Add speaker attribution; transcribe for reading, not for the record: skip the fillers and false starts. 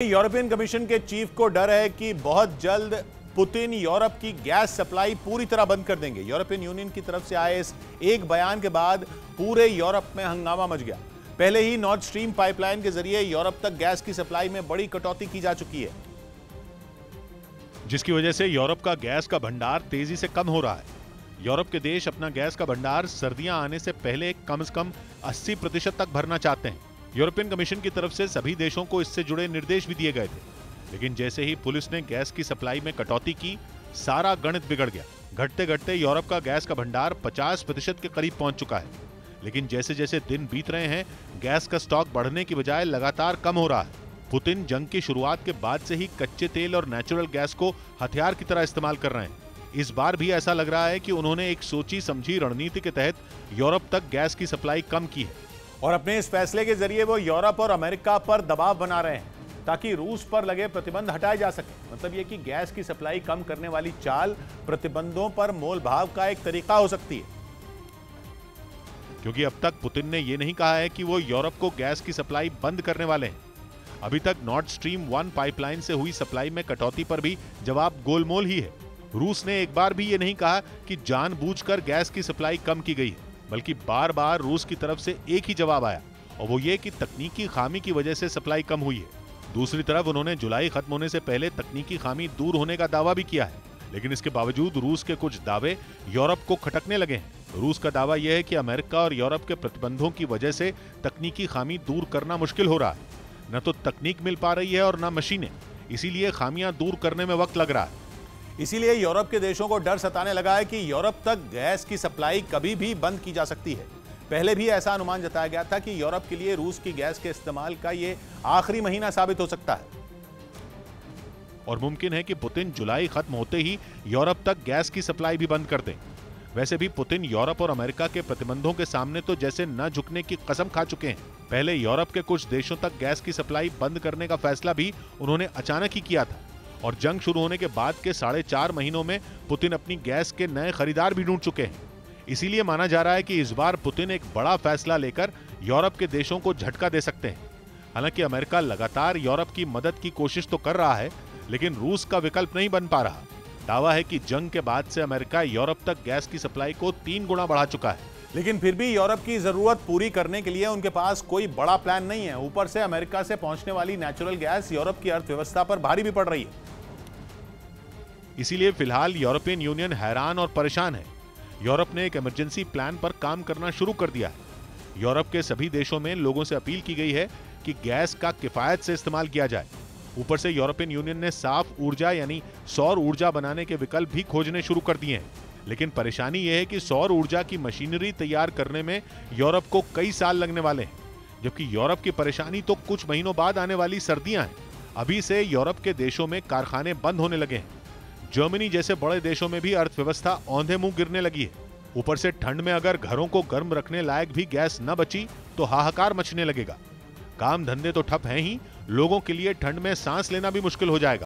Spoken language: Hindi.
Speaker 1: यूरोपियन कमीशन के चीफ को डर है कि बहुत जल्द पुतिन यूरोप की गैस सप्लाई पूरी तरह बंद कर देंगे। यूरोपियन यूनियन की तरफ से आए इस एक बयान के बाद पूरे यूरोप में हंगामा मच गया। पहले ही नॉर्थ स्ट्रीम पाइपलाइन के जरिए यूरोप तक गैस की सप्लाई में बड़ी कटौती की जा चुकी है,
Speaker 2: जिसकी वजह से यूरोप का गैस का भंडार तेजी से कम हो रहा है। यूरोप के देश अपना गैस का भंडार सर्दियां आने से पहले कम से कम 80% तक भरना चाहते हैं। यूरोपियन कमीशन की तरफ से सभी देशों को इससे जुड़े निर्देश भी दिए गए थे, लेकिन जैसे ही पुलिस ने गैस की सप्लाई में कटौती की, सारा गणित बिगड़ गया। घटते घटते यूरोप का गैस का भंडार 50% के करीब पहुंच चुका है, लेकिन जैसे जैसे दिन बीत रहे हैं, गैस का स्टॉक बढ़ने की बजाय लगातार कम हो रहा है। पुतिन जंग की शुरुआत के बाद से ही कच्चे तेल और नेचुरल गैस को हथियार की तरह इस्तेमाल कर रहे हैं। इस बार भी ऐसा लग रहा है कि उन्होंने एक सोची समझी रणनीति के तहत यूरोप तक गैस की सप्लाई कम की है
Speaker 1: और अपने इस फैसले के जरिए वो यूरोप और अमेरिका पर दबाव बना रहे हैं ताकि रूस पर लगे प्रतिबंध हटाए जा सके। मतलब ये कि गैस की सप्लाई कम करने वाली चाल प्रतिबंधों पर मोल भाव का एक तरीका हो सकती है,
Speaker 2: क्योंकि अब तक पुतिन ने यह नहीं कहा है कि वो यूरोप को गैस की सप्लाई बंद करने वाले हैं। अभी तक नॉर्थ स्ट्रीम 1 पाइपलाइन से हुई सप्लाई में कटौती पर भी जवाब गोलमोल ही है। रूस ने एक बार भी ये नहीं कहा कि जानबूझकर गैस की सप्लाई कम की गई है, बल्कि बार बार रूस की तरफ से एक ही जवाब आया, और वो ये कि तकनीकी खामी की वजह से सप्लाई कम हुई है। दूसरी तरफ उन्होंने जुलाई खत्म होने से पहले तकनीकी खामी दूर होने का दावा भी किया है, लेकिन इसके बावजूद रूस के कुछ दावे यूरोप को खटकने लगे हैं। रूस का दावा यह है कि अमेरिका और यूरोप के प्रतिबंधों की वजह से तकनीकी खामी दूर करना मुश्किल हो रहा है। न तो तकनीक मिल पा रही है और न मशीनें, इसीलिए खामियां दूर करने में वक्त लग रहा है।
Speaker 1: इसीलिए यूरोप के देशों को डर सताने लगा है कि यूरोप तक गैस की सप्लाई कभी भी बंद की जा सकती है। पहले भी ऐसा अनुमान जताया गया था कि यूरोप के लिए रूस की गैस के इस्तेमाल का ये आखिरी महीना साबित हो सकता है,
Speaker 2: और मुमकिन है कि पुतिन जुलाई खत्म होते ही यूरोप तक गैस की सप्लाई भी बंद कर दें। वैसे भी पुतिन यूरोप और अमेरिका के प्रतिबंधों के सामने तो जैसे न झुकने की कसम खा चुके हैं। पहले यूरोप के कुछ देशों तक गैस की सप्लाई बंद करने का फैसला भी उन्होंने अचानक ही किया था, और जंग शुरू होने के बाद के 4.5 महीनों में पुतिन अपनी गैस के नए खरीदार भी ढूंढ चुके हैं। इसीलिए माना जा रहा है कि इस बार पुतिन एक बड़ा फैसला लेकर यूरोप के देशों को झटका दे सकते हैं। हालांकि अमेरिका लगातार यूरोप की मदद की कोशिश तो कर रहा है, लेकिन रूस का विकल्प नहीं बन पा रहा। दावा है कि जंग के बाद से अमेरिका यूरोप तक गैस की सप्लाई को 3 गुना बढ़ा चुका है,
Speaker 1: लेकिन फिर भी यूरोप की जरूरत पूरी करने के लिए उनके पास कोई बड़ा प्लान नहीं है। ऊपर से अमेरिका से पहुंचने वाली नेचुरल गैस यूरोप की अर्थव्यवस्था पर भारी भी पड़ रही है।
Speaker 2: इसीलिए फिलहाल यूरोपियन यूनियन हैरान और परेशान है। यूरोप ने एक इमरजेंसी प्लान पर काम करना शुरू कर दिया है। यूरोप के सभी देशों में लोगों से अपील की गई है कि गैस का किफायत से इस्तेमाल किया जाए। ऊपर से यूरोपियन यूनियन ने साफ ऊर्जा यानी सौर ऊर्जा बनाने के विकल्प भी खोजने शुरू कर दिए हैं। लेकिन परेशानी यह है कि सौर ऊर्जा की मशीनरी तैयार करने में यूरोप को कई साल लगने वाले हैं, जबकि यूरोप की परेशानी तो कुछ महीनों बाद आने वाली सर्दियां हैं। अभी से यूरोप के देशों में कारखाने बंद होने लगे हैं। जर्मनी जैसे बड़े देशों में भी अर्थव्यवस्था औंधे मुंह गिरने लगी है। ऊपर से ठंड में अगर घरों को गर्म रखने लायक भी गैस न बची तो हाहाकार मचने लगेगा। काम धंधे तो ठप हैं ही, लोगों के लिए ठंड में सांस लेना भी मुश्किल हो जाएगा।